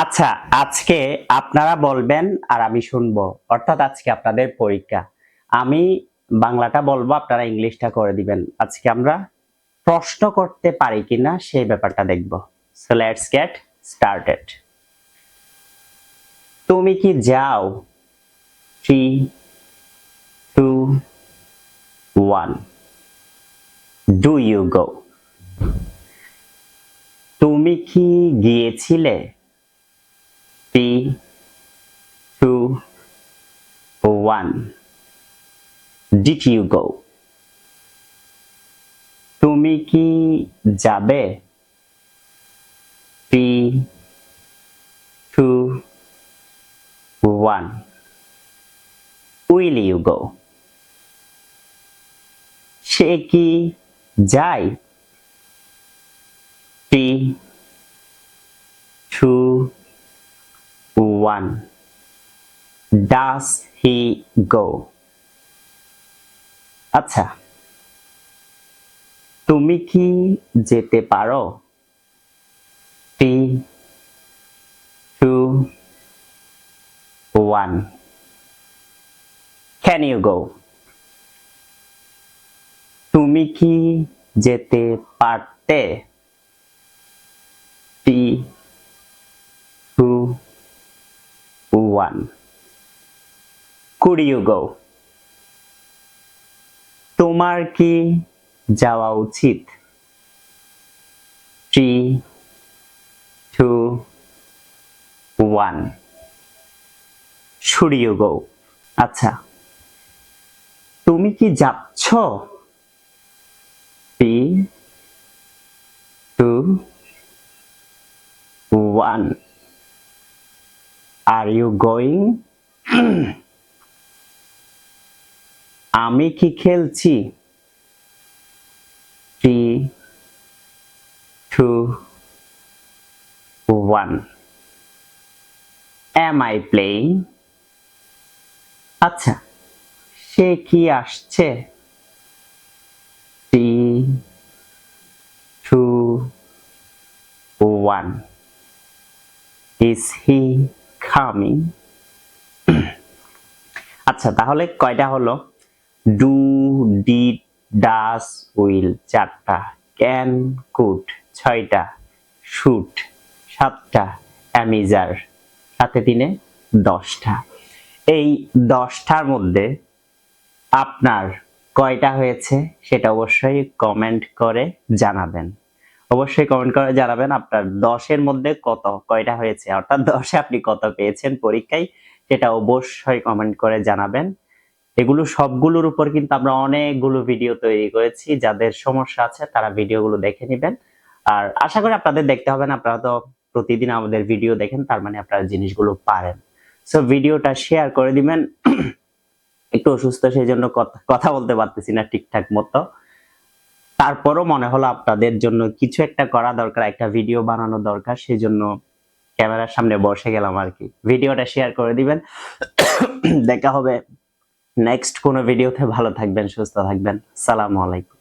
আচ্ছা, আজকে আপনারা বলবেন আর আমি শুনবো, অর্থাৎ আজকে আপনাদের পরীক্ষা। আমি বাংলাটা বলবো, আপনারা ইংলিশটা করে দিবেন। আজকে আমরা প্রশ্ন করতে পারি কিনা সেই ব্যাপারটা দেখব। So let's get started. তুমি কি যাও? 3 2 1 ডু ইউ গো? তুমি কি গিয়েছিলে? 3 2 1 ডিড ইউ গো? তুমি কি যাবে? 3 2 1 উইল ইউ গো? সে কি যায়? 3 2 1 ডাজ হি গো? আচ্ছা, তুমি কি যেতে পারো? 3 2 1 ক্যান ইউ গো? তুমি কি যেতে পারতে? 3 2 1 কুড ইউ গো? তোমার কি যাওয়া উচিত? 3 2 1 শুড ইউ গো? আচ্ছা, তুমি কি যাচ্ছ? 3 2 1 আর ইউ গোয়িং? আমি কি খেলছি? 3 2 1 am I playing? আচ্ছা, সে কি আসছে? 3 2 1 is he coming? আচ্ছা, তাহলে কয়টা হলো? ডু, ডিড, ডাজ, উইল 4টা, ক্যান, কুড 6টা, শুড 7টা, অ্যামিজার সাথে 3 10টা। এই 10টার মধ্যে আপনার কয়টা হয়েছে সেটা অবশ্যই কমেন্ট করে জানাবেন। অবশ্যই কমেন্ট করে জানাবেন আপনার 10-এর মধ্যে কয়টা হয়েছে, অর্থাৎ 10-এ আপনি কত পেয়েছেন পরীক্ষায়, সেটা অবশ্যই কমেন্ট করে জানাবেন। এগুলো সবগুলোর উপর কিন্তু আমরা অনেকগুলো ভিডিও তৈরি করেছি, যাদের সমস্যা আছে তারা ভিডিওগুলো দেখে নেবেন। আর আশা করি আপনাদের দেখতে হবে না, আপনারা তো প্রতিদিন আমাদের ভিডিও দেখেন, তার মানে আপনারা জিনিসগুলো পারেন। সো ভিডিওটা শেয়ার করে দিবেন। একটু অসুস্থ, সেই জন্য কথা বলতে পারতেছি না ঠিকঠাক মতো। তারপরও মনে হলো আপনাদের জন্য কিছু একটা করা দরকার, একটা ভিডিও বানানো দরকার, সেই জন্য ক্যামেরার সামনে বসে গেলাম আর কি। ভিডিওটা শেয়ার করে দিবেন। দেখা হবে নেক্সট কোনো ভিডিওতে। ভালো থাকবেন, সুস্থ থাকবেন। আসসালামু আলাইকুম।